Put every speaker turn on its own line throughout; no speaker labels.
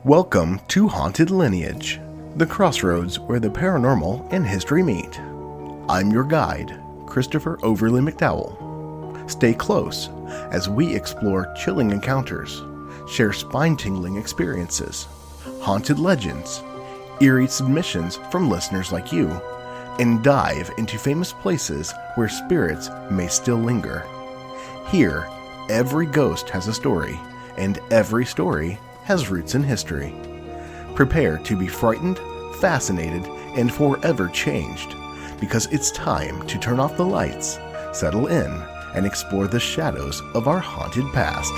Welcome to Haunted Lineage, the crossroads where the paranormal and history meet. I'm your guide, Christopher Overly McDowell. Stay close as we explore chilling encounters, share spine-tingling experiences, haunted legends, eerie submissions from listeners like you, and dive into famous places where spirits may still linger. Here, every ghost has a story, and every story has roots in history. Prepare to be frightened, fascinated, and forever changed, because it's time to turn off the lights, settle in, and explore the shadows of our haunted past.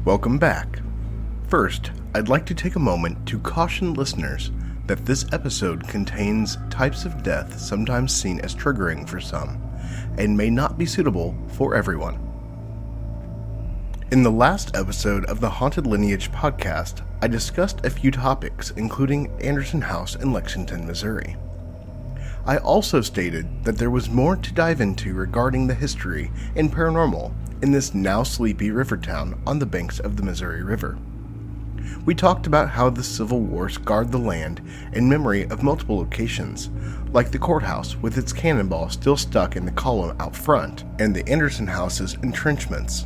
Welcome back. First, I'd like to take a moment to caution listeners that this episode contains types of death sometimes seen as triggering for some, and may not be suitable for everyone. In the last episode of the Haunted Lineage podcast, I discussed a few topics, including Anderson House in Lexington, Missouri. I also stated that there was more to dive into regarding the history and paranormal in this now sleepy river town on the banks of the Missouri River. We talked about how the Civil War scarred the land in memory of multiple locations, like the courthouse with its cannonball still stuck in the column out front, and the Anderson House's entrenchments.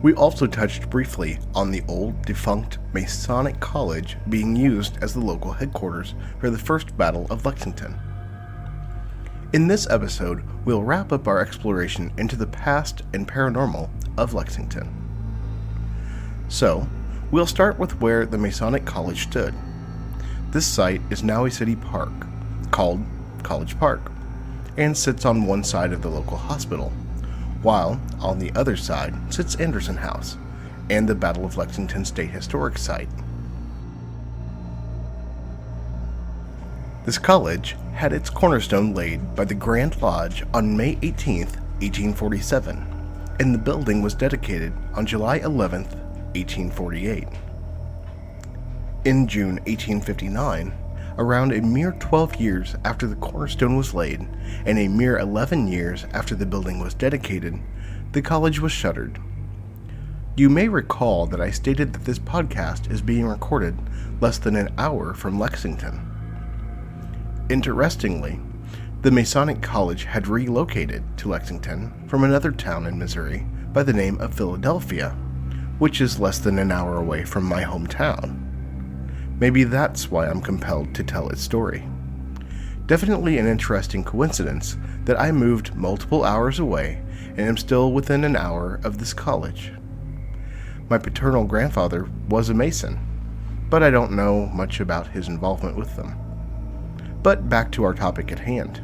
We also touched briefly on the old, defunct Masonic College being used as the local headquarters for the First Battle of Lexington. In this episode, we'll wrap up our exploration into the past and paranormal of Lexington. So, we'll start with where the Masonic College stood. This site is now a city park, called College Park, and sits on one side of the local hospital, while on the other side sits Anderson House and the Battle of Lexington State Historic Site. This college had its cornerstone laid by the Grand Lodge on May 18, 1847, and the building was dedicated on July 11, 1848. In June 1859, around a mere 12 years after the cornerstone was laid, and a mere 11 years after the building was dedicated, the college was shuttered. You may recall that I stated that this podcast is being recorded less than an hour from Lexington. Interestingly, the Masonic College had relocated to Lexington from another town in Missouri by the name of Philadelphia, which is less than an hour away from my hometown. Maybe that's why I'm compelled to tell its story. Definitely an interesting coincidence that I moved multiple hours away and am still within an hour of this college. My paternal grandfather was a Mason, but I don't know much about his involvement with them. But back to our topic at hand.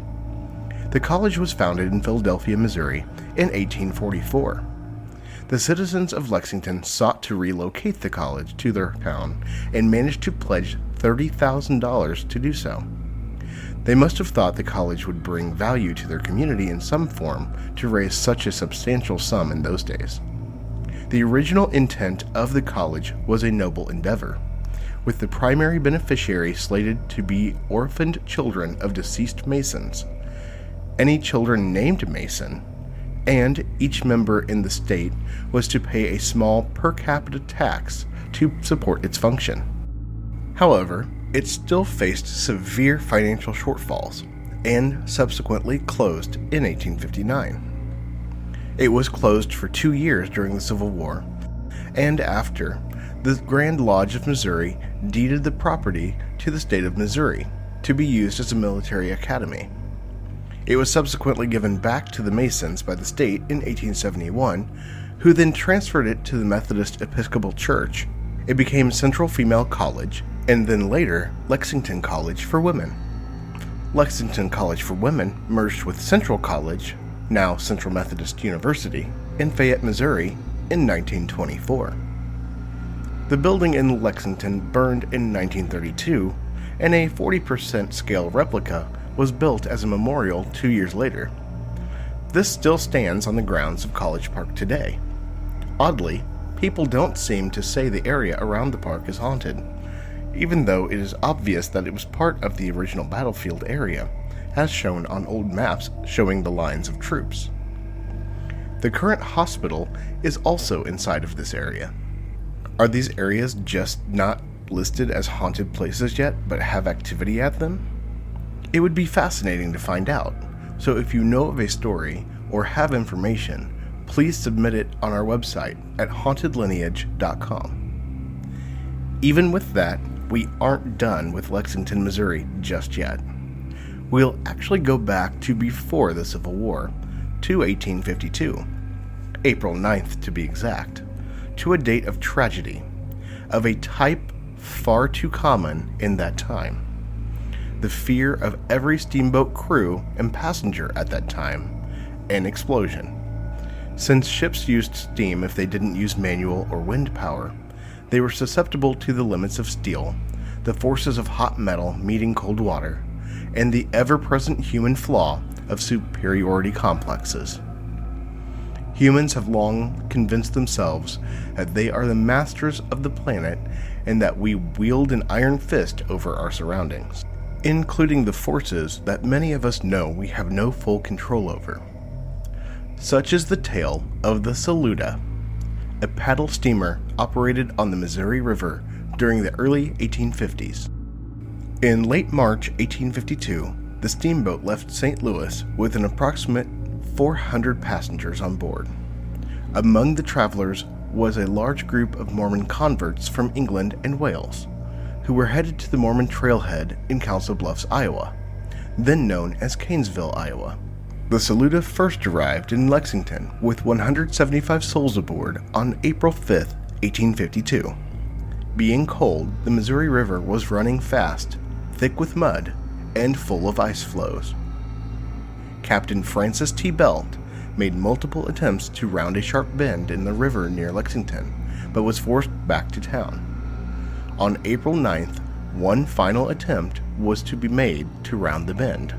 The college was founded in Philadelphia, Missouri in 1844. The citizens of Lexington sought to relocate the college to their town and managed to pledge $30,000 to do so. They must have thought the college would bring value to their community in some form to raise such a substantial sum in those days. The original intent of the college was a noble endeavor, with the primary beneficiary slated to be orphaned children of deceased Masons, any children named Mason, and each member in the state was to pay a small per capita tax to support its function. However, it still faced severe financial shortfalls and subsequently closed in 1859. It was closed for 2 years during the Civil War, and after, the Grand Lodge of Missouri deeded the property to the state of Missouri to be used as a military academy. It was subsequently given back to the Masons by the state in 1871, who then transferred it to the Methodist Episcopal Church. It became Central Female College, and then later Lexington College for Women. Lexington College for Women merged with Central College, now Central Methodist University, in Fayette, Missouri in 1924. The building in Lexington burned in 1932, and a 40% scale replica was built as a memorial 2 years later. This still stands on the grounds of College Park today. Oddly, people don't seem to say the area around the park is haunted, even though it is obvious that it was part of the original battlefield area, as shown on old maps showing the lines of troops. The current hospital is also inside of this area. Are these areas just not listed as haunted places yet, but have activity at them? It would be fascinating to find out, so if you know of a story or have information, please submit it on our website at hauntedlineage.com. Even with that, we aren't done with Lexington, Missouri just yet. We'll actually go back to before the Civil War, to 1852, April 9th to be exact, to a date of tragedy, of a type far too common in that time. The fear of every steamboat crew and passenger at that time, an explosion. Since ships used steam if they didn't use manual or wind power, they were susceptible to the limits of steel, the forces of hot metal meeting cold water, and the ever-present human flaw of superiority complexes. Humans have long convinced themselves that they are the masters of the planet and that we wield an iron fist over our surroundings, including the forces that many of us know we have no full control over. Such is the tale of the Saluda, a paddle steamer operated on the Missouri River during the early 1850s. In late March 1852, the steamboat left St. Louis with an approximate 400 passengers on board. Among the travelers was a large group of Mormon converts from England and Wales, who were headed to the Mormon trailhead in Council Bluffs, Iowa, then known as Canesville, Iowa. The Saluda first arrived in Lexington with 175 souls aboard on April 5, 1852. Being cold, the Missouri River was running fast, thick with mud, and full of ice floes. Captain Francis T. Belt made multiple attempts to round a sharp bend in the river near Lexington, but was forced back to town. On April 9th, one final attempt was to be made to round the bend.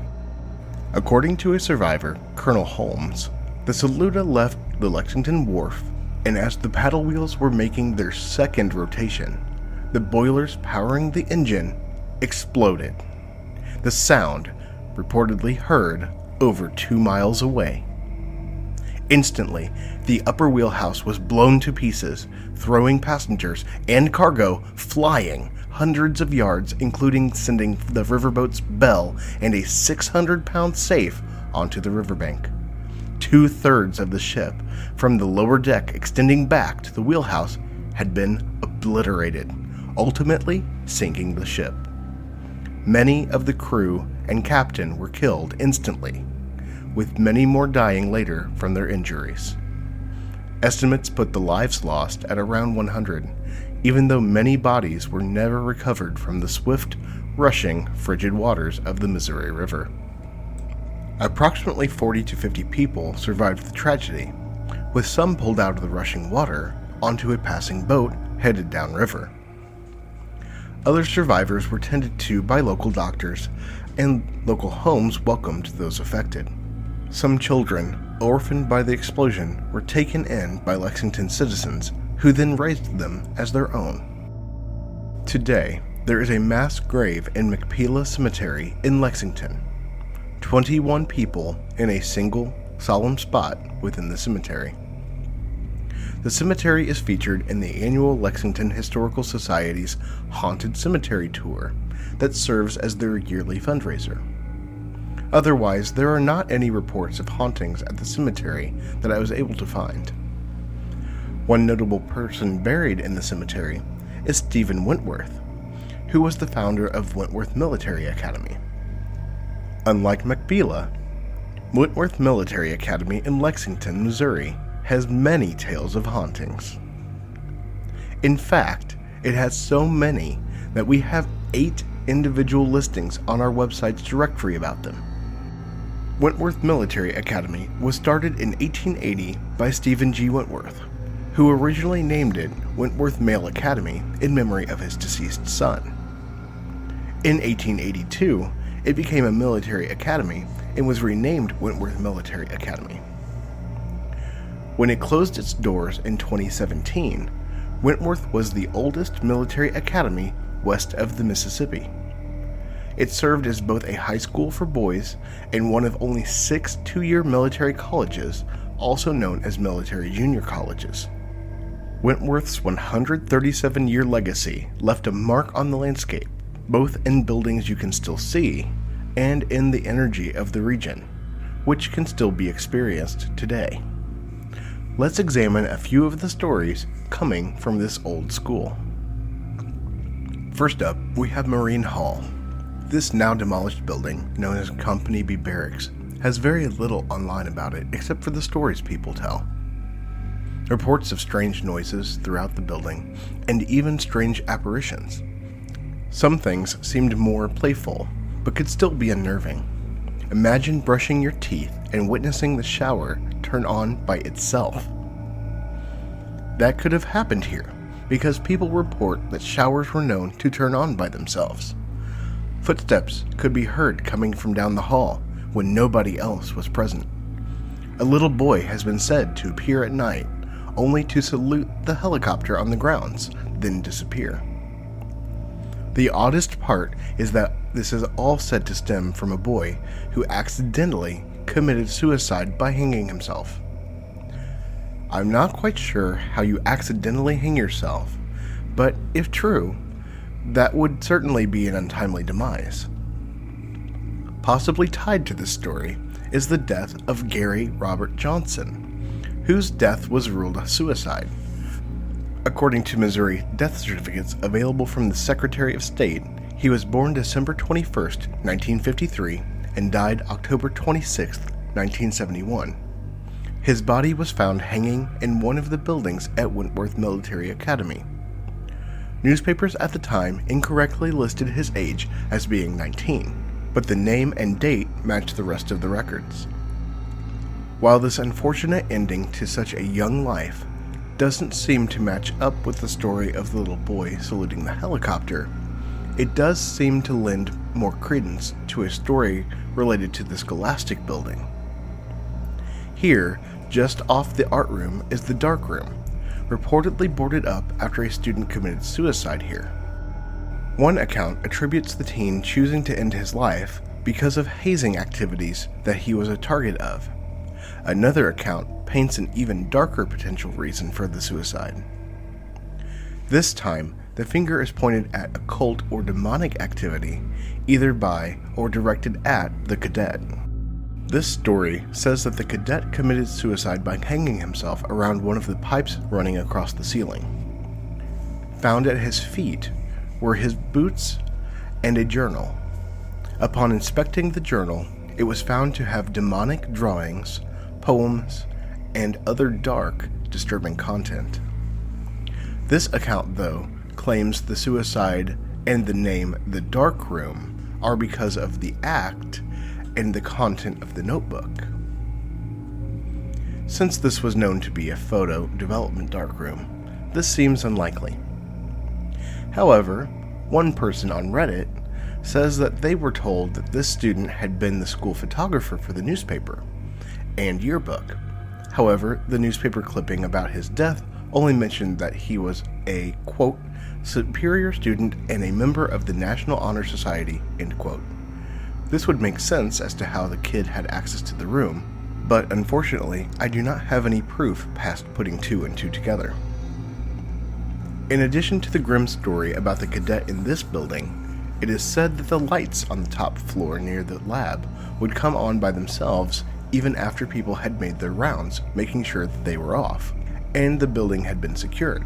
According to a survivor, Colonel Holmes, the Saluda left the Lexington wharf, and as the paddle wheels were making their second rotation, the boilers powering the engine exploded. The sound reportedly heard over 2 miles away. Instantly, the upper wheelhouse was blown to pieces, throwing passengers and cargo flying hundreds of yards, including sending the riverboat's bell and a 600-pound safe onto the riverbank. 2/3 of the ship, from the lower deck extending back to the wheelhouse, had been obliterated, ultimately sinking the ship. Many of the crew and captain were killed instantly, with many more dying later from their injuries. Estimates put the lives lost at around 100, even though many bodies were never recovered from the swift, rushing, frigid waters of the Missouri River. Approximately 40 to 50 people survived the tragedy, with some pulled out of the rushing water onto a passing boat headed downriver. Other survivors were tended to by local doctors, and local homes welcomed those affected. Some children, orphaned by the explosion, were taken in by Lexington citizens, who then raised them as their own. Today, there is a mass grave in McPila Cemetery in Lexington. 21 people in a single, solemn spot within the cemetery. The cemetery is featured in the annual Lexington Historical Society's Haunted Cemetery Tour that serves as their yearly fundraiser. Otherwise, there are not any reports of hauntings at the cemetery that I was able to find. One notable person buried in the cemetery is Stephen Wentworth, who was the founder of Wentworth Military Academy. Unlike McPila, Wentworth Military Academy in Lexington, Missouri, has many tales of hauntings. In fact, it has so many that we have 8 individual listings on our website's directory about them. Wentworth Military Academy was started in 1880 by Stephen G. Wentworth, who originally named it Wentworth Male Academy in memory of his deceased son. In 1882, it became a military academy and was renamed Wentworth Military Academy. When it closed its doors in 2017, Wentworth was the oldest military academy west of the Mississippi. It served as both a high school for boys and one of only 6 two-year military colleges, also known as military junior colleges. Wentworth's 137-year legacy left a mark on the landscape, both in buildings you can still see and in the energy of the region, which can still be experienced today. Let's examine a few of the stories coming from this old school. First up, we have Marine Hall. This now demolished building, known as Company B Barracks, has very little online about it except for the stories people tell. Reports of strange noises throughout the building, and even strange apparitions. Some things seemed more playful, but could still be unnerving. Imagine brushing your teeth and witnessing the shower turn on by itself. That could have happened here, because people report that showers were known to turn on by themselves. Footsteps could be heard coming from down the hall when nobody else was present. A little boy has been said to appear at night, only to salute the helicopter on the grounds, then disappear. The oddest part is that this is all said to stem from a boy who accidentally committed suicide by hanging himself. I'm not quite sure how you accidentally hang yourself, but if true, that would certainly be an untimely demise. Possibly tied to this story is the death of Gary Robert Johnson, whose death was ruled a suicide. According to Missouri death certificates available from the Secretary of State, he was born December 21st, 1953, and died October 26th, 1971. His body was found hanging in one of the buildings at Wentworth Military Academy. Newspapers at the time incorrectly listed his age as being 19, but the name and date matched the rest of the records. While this unfortunate ending to such a young life doesn't seem to match up with the story of the little boy saluting the helicopter, it does seem to lend more credence to a story related to the Scholastic building. Here, just off the art room, is the dark room, reportedly boarded up after a student committed suicide here. One account attributes the teen choosing to end his life because of hazing activities that he was a target of. Another account paints an even darker potential reason for the suicide. This time, the finger is pointed at occult or demonic activity, either by or directed at the cadet. This story says that the cadet committed suicide by hanging himself around one of the pipes running across the ceiling. Found at his feet were his boots and a journal. Upon inspecting the journal, it was found to have demonic drawings, poems, and other dark, disturbing content. This account, though, claims the suicide and the name The Dark Room are because of the act and the content of the notebook. Since this was known to be a photo development darkroom, this seems unlikely. However, one person on Reddit says that they were told that this student had been the school photographer for the newspaper and yearbook. However, the newspaper clipping about his death only mentioned that he was a, quote, superior student and a member of the National Honor Society, end quote. This would make sense as to how the kid had access to the room, but unfortunately, I do not have any proof past putting 2 and 2 together. In addition to the grim story about the cadet in this building, it is said that the lights on the top floor near the lab would come on by themselves even after people had made their rounds, making sure that they were off, and the building had been secured.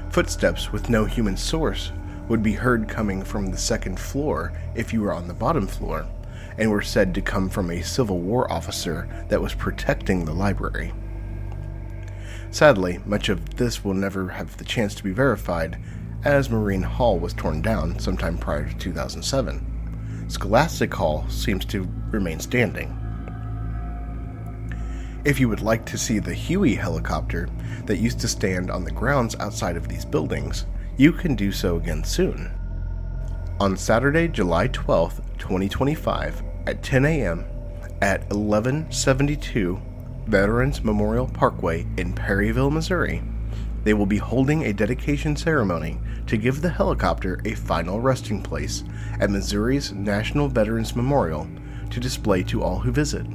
Footsteps with no human source would be heard coming from the second floor if you were on the bottom floor, and were said to come from a Civil War officer that was protecting the library. Sadly, much of this will never have the chance to be verified, as Marine Hall was torn down sometime prior to 2007. Scholastic Hall seems to remain standing. If you would like to see the Huey helicopter that used to stand on the grounds outside of these buildings, you can do so again soon. On Saturday, July 12th, 2025, at 10 a.m. at 1172 Veterans Memorial Parkway in Perryville, Missouri. They will be holding a dedication ceremony to give the helicopter a final resting place at Missouri's National Veterans Memorial to display to all who visit.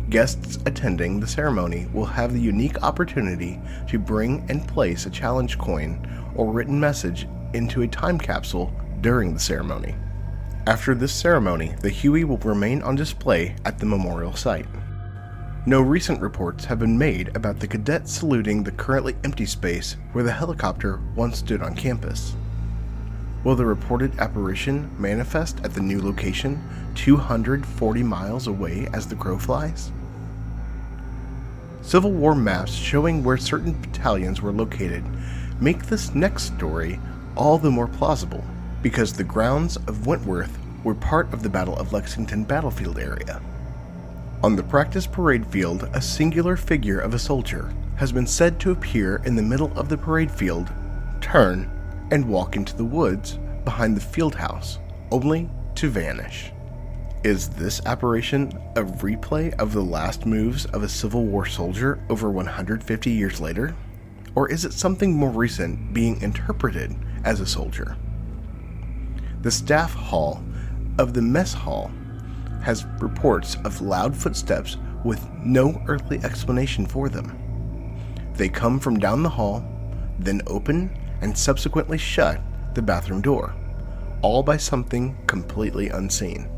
Guests attending the ceremony will have the unique opportunity to bring and place a challenge coin or written message into a time capsule during the ceremony. After this ceremony, the Huey will remain on display at the memorial site. No recent reports have been made about the cadets saluting the currently empty space where the helicopter once stood on campus. Will the reported apparition manifest at the new location 240 miles away as the crow flies? Civil War maps showing where certain battalions were located make this next story all the more plausible, because the grounds of Wentworth were part of the Battle of Lexington battlefield area. On the practice parade field, a singular figure of a soldier has been said to appear in the middle of the parade field, turn, and walk into the woods behind the field house, only to vanish. Is this apparition a replay of the last moves of a Civil War soldier over 150 years later? Or is it something more recent being interpreted as a soldier? The staff hall of the mess hall has reports of loud footsteps with no earthly explanation for them. They come from down the hall, then open and subsequently shut the bathroom door, all by something completely unseen.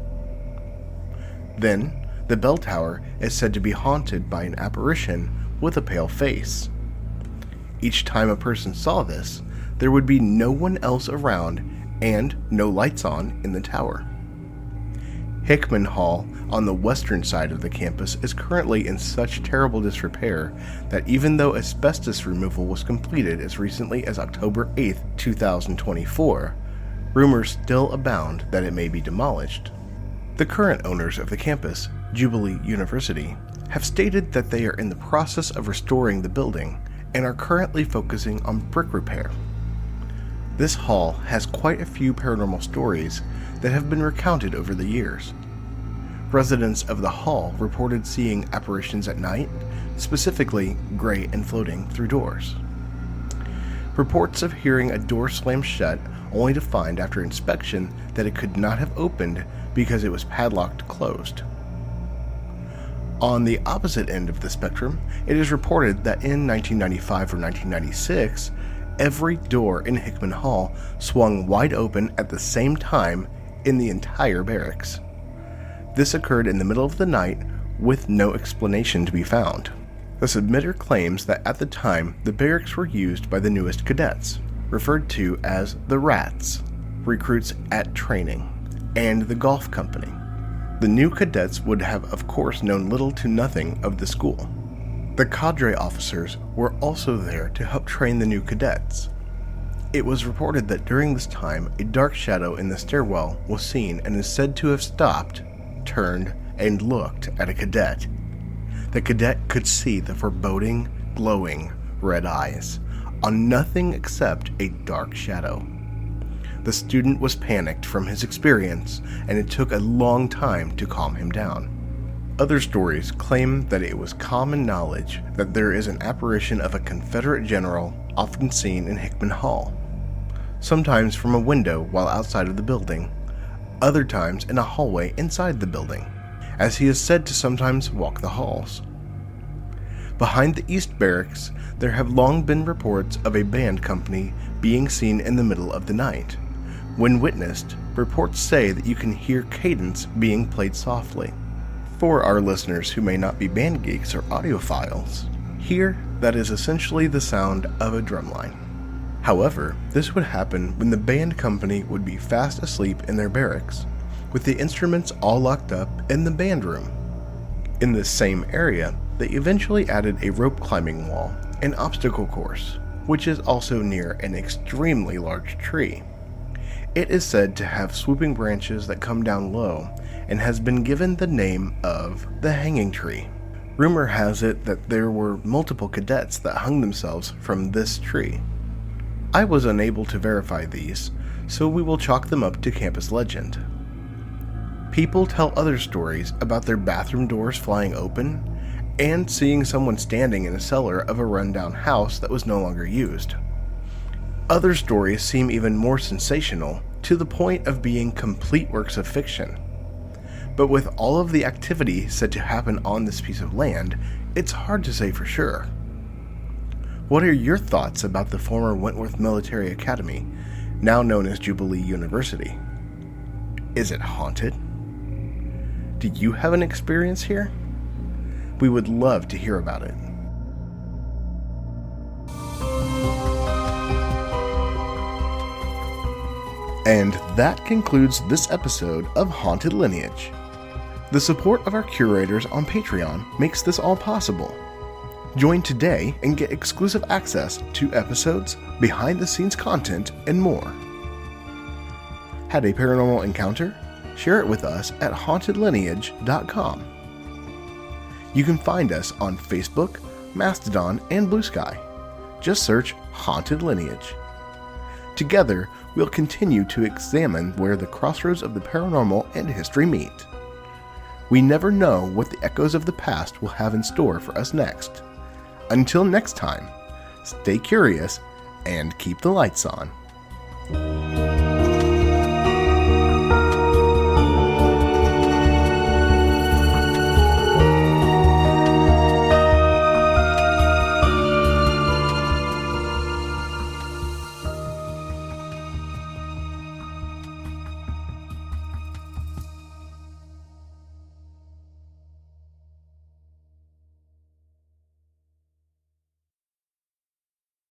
Then, the bell tower is said to be haunted by an apparition with a pale face. Each time a person saw this, there would be no one else around and no lights on in the tower. Hickman Hall on the western side of the campus is currently in such terrible disrepair that even though asbestos removal was completed as recently as October 8, 2024, rumors still abound that it may be demolished. The current owners of the campus, Jubilee University, have stated that they are in the process of restoring the building and are currently focusing on brick repair. This hall has quite a few paranormal stories that have been recounted over the years. Residents of the hall reported seeing apparitions at night, specifically gray and floating through doors. Reports of hearing a door slam shut only to find after inspection that it could not have opened because it was padlocked closed. On the opposite end of the spectrum, it is reported that in 1995 or 1996, every door in Hickman Hall swung wide open at the same time in the entire barracks. This occurred in the middle of the night with no explanation to be found. The submitter claims that at the time the barracks were used by the newest cadets, referred to as the Rats, recruits at training, and the golf company. The new cadets would have of course known little to nothing of the school. The cadre officers were also there to help train the new cadets. It was reported that during this time a dark shadow in the stairwell was seen and is said to have stopped, turned, and looked at a cadet. The cadet could see the foreboding, glowing red eyes on nothing except a dark shadow. The student was panicked from his experience, and it took a long time to calm him down. Other stories claim that it was common knowledge that there is an apparition of a Confederate general often seen in Hickman Hall, sometimes from a window while outside of the building, other times in a hallway inside the building, as he is said to sometimes walk the halls. Behind the East Barracks, there have long been reports of a band company being seen in the middle of the night. When witnessed, reports say that you can hear cadence being played softly. For our listeners who may not be band geeks or audiophiles, here that is essentially the sound of a drumline. However, this would happen when the band company would be fast asleep in their barracks, with the instruments all locked up in the band room. In this same area, they eventually added a rope climbing wall and obstacle course, which is also near an extremely large tree. It is said to have swooping branches that come down low and has been given the name of the hanging tree. Rumor has it that there were multiple cadets that hung themselves from this tree. I was unable to verify these, so we will chalk them up to campus legend. People tell other stories about their bathroom doors flying open and seeing someone standing in a cellar of a rundown house that was no longer used. Other stories seem even more sensational, to the point of being complete works of fiction. But with all of the activity said to happen on this piece of land, it's hard to say for sure. What are your thoughts about the former Wentworth Military Academy, now known as Jubilee University? Is it haunted? Do you have an experience here? We would love to hear about it. And that concludes this episode of Haunted Lineage. The support of our curators on Patreon makes this all possible. Join today and get exclusive access to episodes, behind-the-scenes content, and more. Had a paranormal encounter? Share it with us at hauntedlineage.com. You can find us on Facebook, Mastodon, and Blue Sky. Just search Haunted Lineage. Together, we'll continue to examine where the crossroads of the paranormal and history meet. We never know what the echoes of the past will have in store for us next. Until next time, stay curious and keep the lights on.